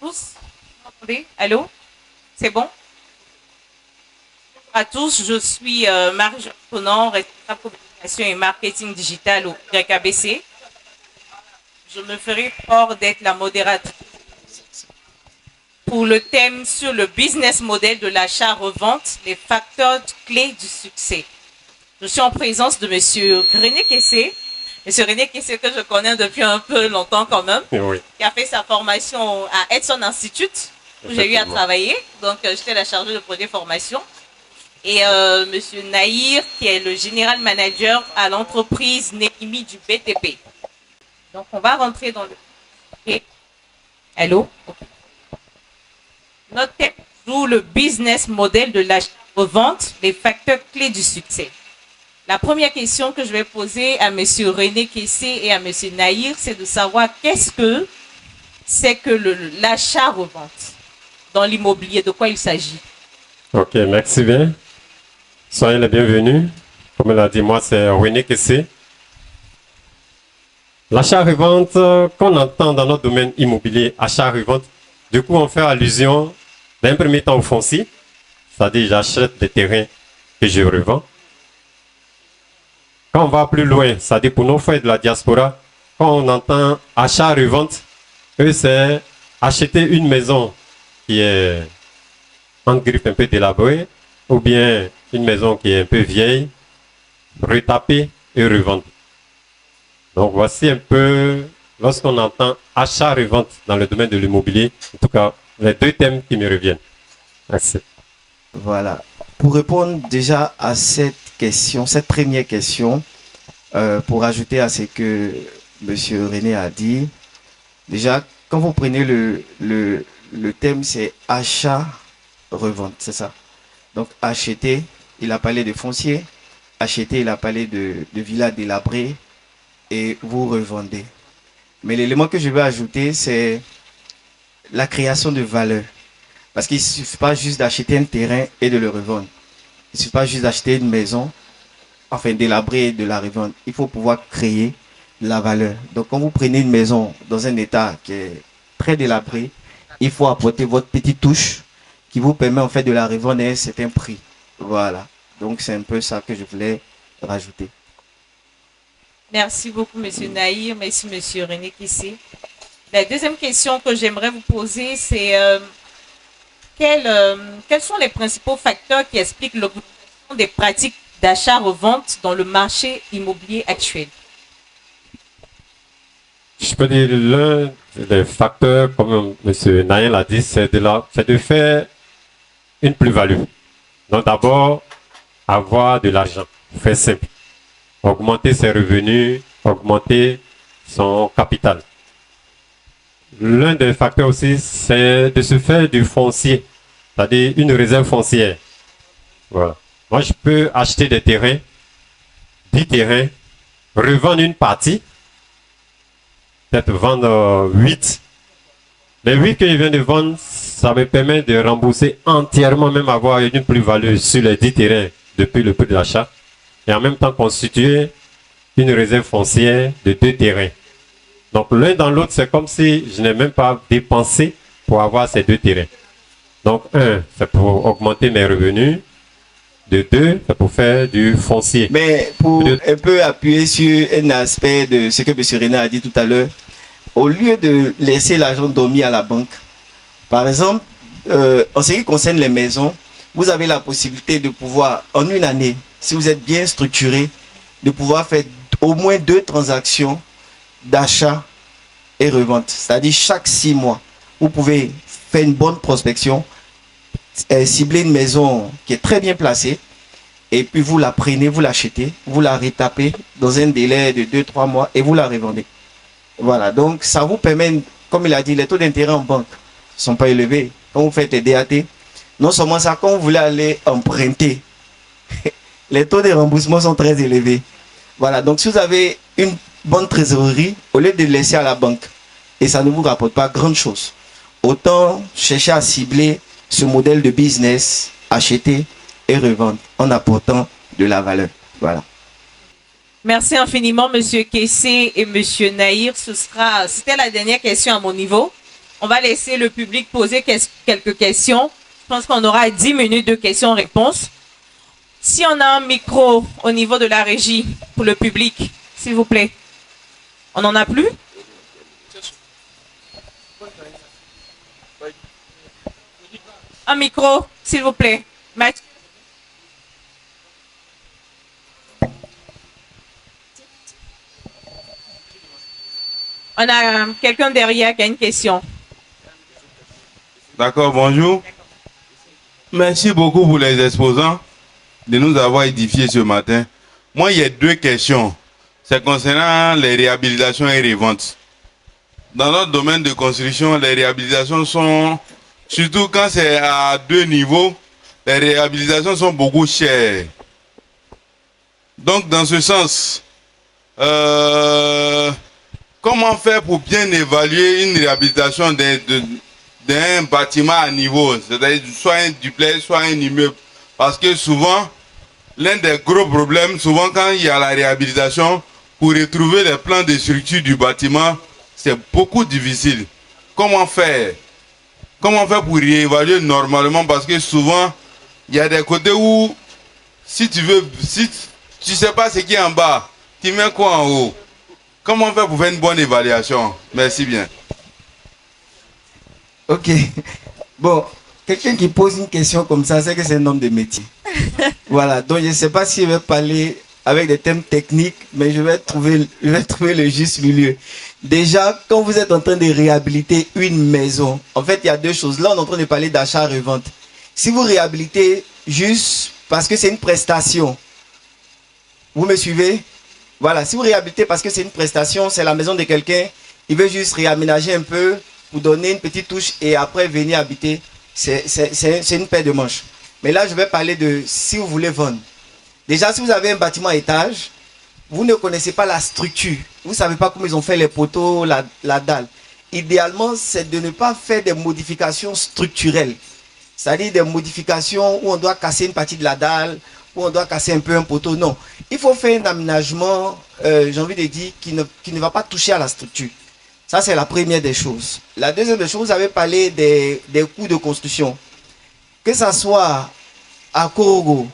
tous. Vous m'entendez? Allô? C'est bon? Bonjour à tous, je suis Marie Tonon, responsable communication et marketing digital au YABC. Je me ferai fort d'être la modératrice pour le thème sur le business model de l'achat-revente, les facteurs clés du succès. Je suis en présence de Monsieur René Kessé. Monsieur René Kessé, que je connais depuis un peu longtemps quand même, Oui. qui a fait sa formation à Edson Institute, où j'ai eu à travailler. Donc, j'étais la chargée de projet formation. Et Monsieur Nahir, qui est le général manager à l'entreprise Nekimi du BTP. Donc, on va rentrer dans le... Allô? Notre thème joue le business model de l'achat-revente, les facteurs clés du succès. La première question que je vais poser à Monsieur René Kessé et à Monsieur Nahir, c'est de savoir qu'est-ce que c'est que l'achat-revente dans l'immobilier, de quoi il s'agit. Ok, merci bien. Soyez les bienvenus. Comme elle a dit, moi c'est René Kessé. L'achat-revente qu'on entend dans notre domaine immobilier, achat-revente, du coup on fait allusion d'un premier temps au foncier, c'est-à-dire j'achète des terrains que je revends. Quand on va plus loin, c'est-à-dire pour nos frères de la diaspora, quand on entend achat-revente, eux c'est acheter une maison qui est en griffe un peu délabrée, ou bien une maison qui est un peu vieille, retaper et revendre. Donc voici un peu, lorsqu'on entend achat-revente dans le domaine de l'immobilier, en tout cas, les deux thèmes qui me reviennent. Merci. Voilà. Pour répondre déjà à cette question, cette première question, pour ajouter à ce que Monsieur René a dit, déjà, quand vous prenez le thème, c'est achat-revente, c'est ça. Donc, acheter, il a parlé de foncier. Acheter, il a parlé de villas délabrées. Et vous revendez. Mais l'élément que je vais ajouter, c'est la création de valeur. Parce qu'il ne suffit pas juste d'acheter un terrain et de le revendre. Il ne suffit pas juste d'acheter une maison, enfin délabrée et de la revendre. Il faut pouvoir créer la valeur. Donc, quand vous prenez une maison dans un état qui est très délabré, il faut apporter votre petite touche qui vous permet en fait de la revendre à un certain prix. Voilà. Donc, c'est un peu ça que je voulais rajouter. Merci beaucoup, Monsieur Nahir. Merci, Monsieur René Kessé. La deuxième question que j'aimerais vous poser, c'est quels sont les principaux facteurs qui expliquent l'augmentation des pratiques d'achat-revente dans le marché immobilier actuel? Je peux dire l'un des facteurs, comme M. Naïl l'a dit, c'est de faire une plus-value. Donc d'abord, avoir de l'argent, faire simple. Augmenter ses revenus, augmenter son capital. L'un des facteurs aussi, c'est de se faire du foncier, c'est-à-dire une réserve foncière. Voilà. Moi, je peux acheter des terrains, 10 terrains, revendre une partie, peut-être vendre 8. Les 8 que je viens de vendre, ça me permet de rembourser entièrement, même avoir une plus-value sur les 10 terrains depuis le prix de l'achat. Et en même temps constituer une réserve foncière de 2 terrains. Donc l'un dans l'autre, c'est comme si je n'ai même pas dépensé pour avoir ces 2 terrains. Donc 1, c'est pour augmenter mes revenus. De 2, c'est pour faire du foncier. Mais pour un peu appuyer sur un aspect de ce que M. René a dit tout à l'heure, au lieu de laisser l'argent dormir à la banque, par exemple, en ce qui concerne les maisons, vous avez la possibilité de pouvoir, en une année, si vous êtes bien structuré, de pouvoir faire au moins 2 transactions d'achat et revente. C'est-à-dire chaque 6 mois, vous pouvez faire une bonne prospection, cibler une maison qui est très bien placée, et puis vous la prenez, vous l'achetez, vous la retapez dans un délai de 2-3 mois et vous la revendez. Voilà, donc ça vous permet, comme il a dit, les taux d'intérêt en banque ne sont pas élevés. Quand vous faites les DAT, non seulement ça, quand vous voulez aller emprunter, les taux de remboursement sont très élevés. Voilà, donc si vous avez une bonne trésorerie, au lieu de laisser à la banque, et ça ne vous rapporte pas grand chose, autant chercher à cibler ce modèle de business, acheter et revendre, en apportant de la valeur. Voilà. Merci infiniment, Monsieur Kessé et Monsieur Nahir. C'était la dernière question à mon niveau. On va laisser le public poser quelques questions. Je pense qu'on aura 10 minutes de questions-réponses. Si on a un micro au niveau de la régie pour le public, s'il vous plaît. On n'en a plus? Un micro, s'il vous plaît. Mathieu. On a quelqu'un derrière qui a une question. D'accord, bonjour. Merci beaucoup pour les exposants de nous avoir édifiés ce matin. Moi, il y a deux questions. C'est concernant les réhabilitations et les ventes. Dans notre domaine de construction, les réhabilitations sont, surtout quand c'est à deux niveaux, les réhabilitations sont beaucoup chères. Donc, dans ce sens, comment faire pour bien évaluer une réhabilitation d'un bâtiment à niveau, c'est-à-dire soit un duplex, soit un immeuble? Parce que souvent, l'un des gros problèmes, souvent quand il y a la réhabilitation, pour retrouver les plans de structure du bâtiment, c'est beaucoup difficile. Comment faire? Comment faire pour réévaluer normalement? Parce que souvent, il y a des côtés où, si tu sais pas ce qui est en bas, tu mets quoi en haut? Comment faire pour faire une bonne évaluation? Merci bien. Ok. Bon, quelqu'un qui pose une question comme ça, c'est que c'est un homme de métier. Voilà. Donc, je ne sais pas si je vais parler avec des thèmes techniques, mais je vais trouver le juste milieu. Déjà, quand vous êtes en train de réhabiliter une maison, en fait, il y a deux choses. Là, on est en train de parler d'achat-revente. Si vous réhabilitez juste parce que c'est une prestation, vous me suivez? Voilà, si vous réhabilitez parce que c'est une prestation, c'est la maison de quelqu'un, il veut juste réaménager un peu pour donner une petite touche et après venir habiter, c'est une paire de manches. Mais là, je vais parler de si vous voulez vendre. Déjà, si vous avez un bâtiment à étage, vous ne connaissez pas la structure. Vous ne savez pas comment ils ont fait les poteaux, la dalle. Idéalement, c'est de ne pas faire des modifications structurelles. C'est-à-dire des modifications où on doit casser une partie de la dalle, où on doit casser un peu un poteau. Non. Il faut faire un aménagement, j'ai envie de dire, qui ne va pas toucher à la structure. Ça, c'est la première des choses. La deuxième des choses, vous avez parlé des coûts de construction. Que ça soit à Korogo,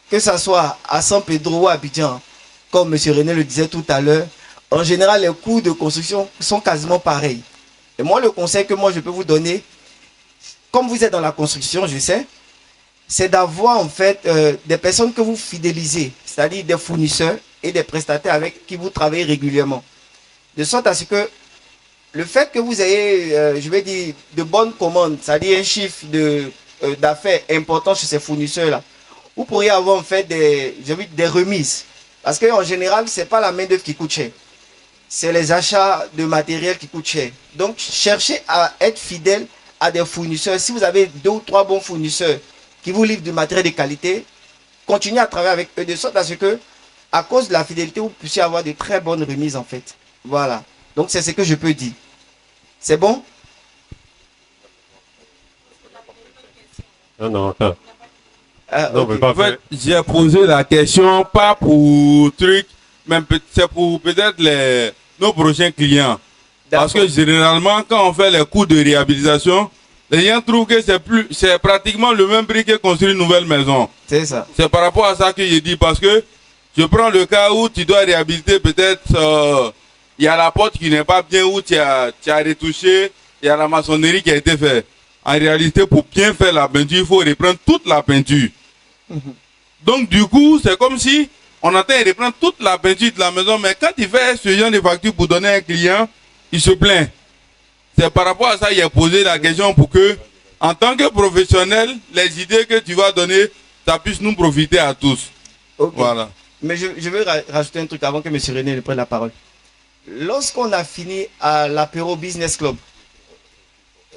que ça soit à San Pedro ou à Abidjan, comme M. René le disait tout à l'heure, en général, les coûts de construction sont quasiment pareils. Et moi, le conseil que moi, je peux vous donner, comme vous êtes dans la construction, je sais, c'est d'avoir en fait des personnes que vous fidélisez, c'est-à-dire des fournisseurs et des prestataires avec qui vous travaillez régulièrement. De sorte à ce que le fait que vous ayez, je vais dire, de bonnes commandes, c'est-à-dire un chiffre d'affaires important chez ces fournisseurs-là, vous pourriez avoir en fait des remises. Parce qu'en général, ce n'est pas la main-d'œuvre qui coûte cher. C'est les achats de matériel qui coûtent cher. Donc, cherchez à être fidèle à des fournisseurs. Si vous avez 2 ou 3 bons fournisseurs qui vous livrent du matériel de qualité, continuez à travailler avec eux de sorte à ce que, à cause de la fidélité, vous puissiez avoir de très bonnes remises en fait. Voilà. Donc, c'est ce que je peux dire. C'est bon? Non, attends. Non, okay. En fait, j'ai posé la question pas pour truc, mais c'est pour peut-être nos prochains clients. Parce que généralement, quand on fait les coûts de réhabilitation, les gens trouvent que c'est pratiquement le même prix que construire une nouvelle maison. C'est ça. C'est par rapport à ça que je dis, parce que je prends le cas où tu dois réhabiliter peut-être, il y a la porte qui n'est pas bien, où tu as retouché, il y a la maçonnerie qui a été faite. En réalité, pour bien faire la peinture, il faut reprendre toute la peinture. Donc, du coup, c'est comme si on attend de reprendre toute la peinture de la maison, mais quand il fait ce genre de facture pour donner à un client, il se plaint. C'est par rapport à ça qu'il a posé la question pour que, en tant que professionnel, les idées que tu vas donner, ça puisse nous profiter à tous. Okay. Voilà. Mais je veux rajouter un truc avant que M. René ne prenne la parole. Lorsqu'on a fini à l'apéro Business Club,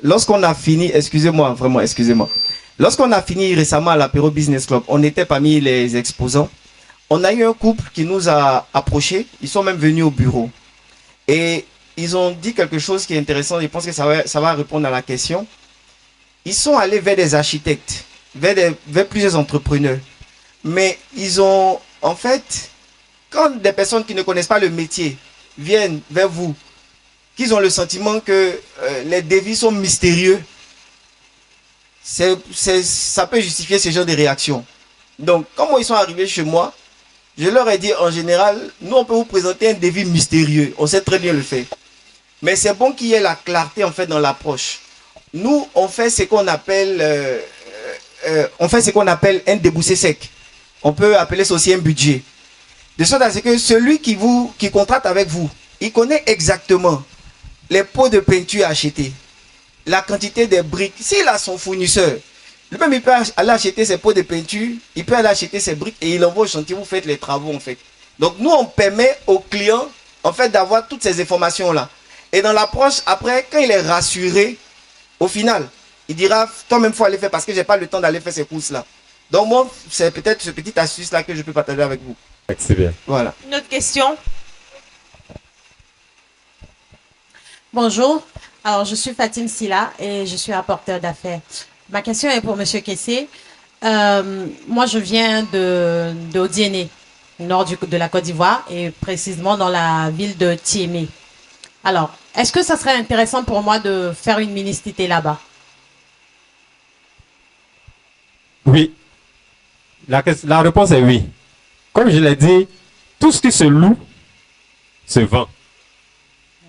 lorsqu'on a fini, excusez-moi, vraiment, excusez-moi. Lorsqu'on a fini récemment à l'apéro Business Club, on était parmi les exposants. On a eu un couple qui nous a approchés. Ils sont même venus au bureau. Et ils ont dit quelque chose qui est intéressant. Je pense que ça va répondre à la question. Ils sont allés vers des architectes, vers plusieurs entrepreneurs. Mais ils ont, en fait, quand des personnes qui ne connaissent pas le métier viennent vers vous, qu'ils ont le sentiment que les devis sont mystérieux, ça peut justifier ce genre de réaction. Donc, quand ils sont arrivés chez moi, je leur ai dit, en général, nous, on peut vous présenter un devis mystérieux. On sait très bien le faire. Mais c'est bon qu'il y ait la clarté, en fait, dans l'approche. Nous, on fait ce qu'on appelle, un déboussé sec. On peut appeler ça aussi un budget. De sorte à ce que celui qui contracte avec vous, il connaît exactement les pots de peinture à acheter, la quantité des briques. S'il a son fournisseur, lui-même il peut aller acheter ses pots de peinture, il peut aller acheter ses briques et il envoie au chantier, vous faites les travaux en fait. Donc nous on permet au client en fait d'avoir toutes ces informations là. Et dans l'approche après, quand il est rassuré, au final, il dira toi-même faut aller faire parce que j'ai pas le temps d'aller faire ces courses là. Donc moi c'est peut-être ce petit astuce là que je peux partager avec vous. Merci bien. Voilà. Une autre question? Bonjour, alors je suis Fatine Silla et je suis rapporteur d'affaires. Ma question est pour Monsieur Kessé. Moi, je viens de Odiéné, nord de la Côte d'Ivoire et précisément dans la ville de Tiémé. Alors, est-ce que ça serait intéressant pour moi de faire une mini-cité là-bas? Oui. La réponse est oui. Comme je l'ai dit, tout ce qui se loue se vend.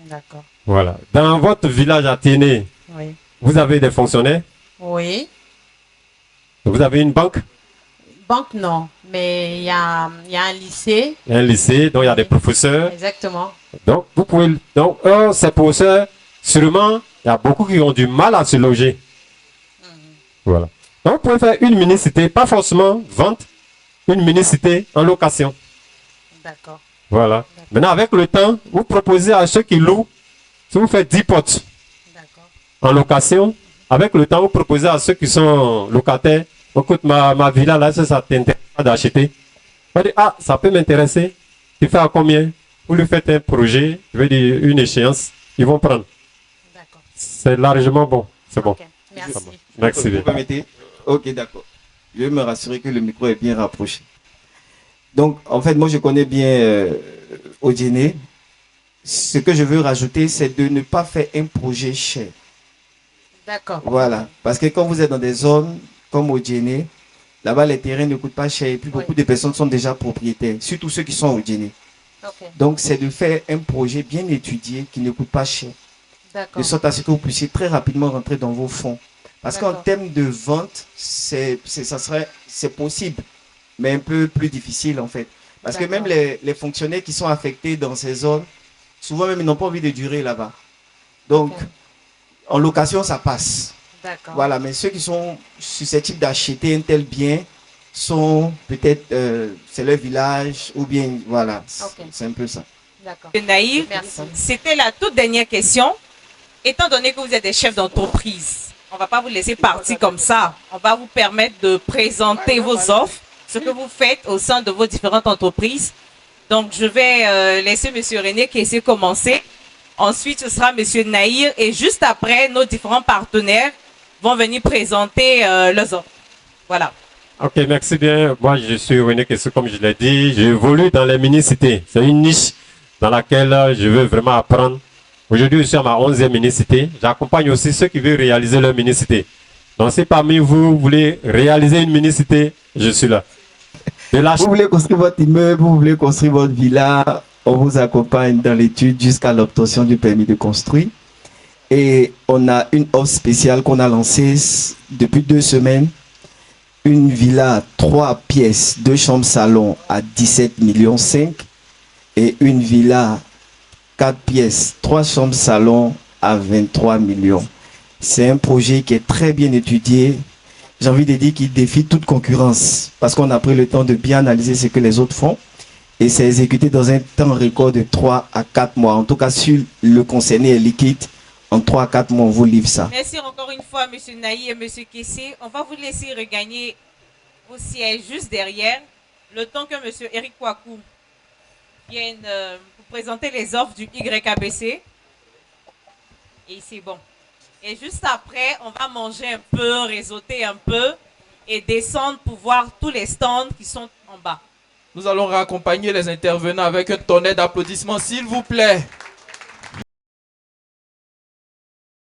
D'accord. Voilà. Dans votre village à Tiéné, Oui. vous avez des fonctionnaires, Oui. vous avez une banque, Banque, non. Mais il y a un lycée. un lycée, donc il y a des professeurs. Exactement. Donc, vous pouvez. Donc, ces professeurs, sûrement, il y a beaucoup qui ont du mal à se loger. Voilà. Donc, vous pouvez faire une mini-cité, pas forcément vente, une mini-cité en location. D'accord. Voilà. Maintenant, avec le temps, vous proposez à ceux qui louent, si vous faites 10 potes D'accord. en location, avec le temps, vous proposez à ceux qui sont locataires, écoute, ma villa là, ça t'intéresse pas d'acheter. Vous dites, ah, ça peut m'intéresser. Tu fais à combien? Vous lui faites un projet, je veux dire une échéance, ils vont prendre. D'accord. C'est largement bon. C'est bon. Ok. Merci. Merci Vous bien. permettez? Ok, d'accord. Je vais me rassurer que le micro est bien rapproché. Donc, en fait, moi, je connais bien Odiéné. Ce que je veux rajouter, c'est de ne pas faire un projet cher. D'accord. Voilà. Parce que quand vous êtes dans des zones comme Odiéné, là-bas, les terrains ne coûtent pas cher et puis beaucoup de personnes sont déjà propriétaires, surtout ceux qui sont à Odiéné. Ok. Donc, c'est de faire un projet bien étudié qui ne coûte pas cher, de D'accord. sorte à ce que vous puissiez très rapidement rentrer dans vos fonds. Parce qu'en D'accord. termes de vente, c'est possible, mais un peu plus difficile en fait. Parce que même D'accord. les fonctionnaires qui sont affectés dans ces zones, souvent même ils n'ont pas envie de durer là-bas. Donc, Ok. en location, ça passe. D'accord. Voilà, mais ceux qui sont susceptibles d'acheter un tel bien sont peut-être, c'est leur village ou bien, voilà, Ok. c'est un peu ça. D'accord. Monsieur Naïr, Merci. c'était la toute dernière question. Étant donné que vous êtes des chefs d'entreprise, on ne va pas vous laisser partir comme ça. On va vous permettre de présenter vos offres, ce que vous faites au sein de vos différentes entreprises. Donc, je vais laisser Monsieur René Kessé commencer. Ensuite, ce sera Monsieur Naïr. Et juste après, nos différents partenaires vont venir présenter leurs offres. Voilà. Ok, merci bien. Moi, je suis René Kessé, comme je l'ai dit. J'évolue dans les mini-cités. C'est une niche dans laquelle je veux vraiment apprendre. Aujourd'hui, je suis à ma 11e mini-cité. J'accompagne aussi ceux qui veulent réaliser leur mini-cité. Donc, si parmi vous voulez réaliser une mini-cité, je suis là. Vous voulez construire votre immeuble, vous voulez construire votre villa, on vous accompagne dans l'étude jusqu'à l'obtention du permis de construire. Et on a une offre spéciale qu'on a lancée depuis 2 semaines. Une villa 3 pièces, 2 chambres salon à 17,5 millions et une villa 4 pièces, 3 chambres salon à 23 millions. C'est un projet qui est très bien étudié. J'ai envie de dire qu'il défie toute concurrence parce qu'on a pris le temps de bien analyser ce que les autres font et c'est exécuté dans un temps record de 3 à 4 mois. En tout cas, sur le concerné est liquide, en 3 à 4 mois, on vous livre ça. Merci encore une fois, Monsieur Naïr et Monsieur Kessé. On va vous laisser regagner vos sièges juste derrière, le temps que Monsieur Eric Kwaku vienne vous présenter les offres du YABC. Et c'est bon. Et juste après, on va manger un peu, réseauter un peu et descendre pour voir tous les stands qui sont en bas. Nous allons raccompagner les intervenants avec un tonnerre d'applaudissements, s'il vous plaît.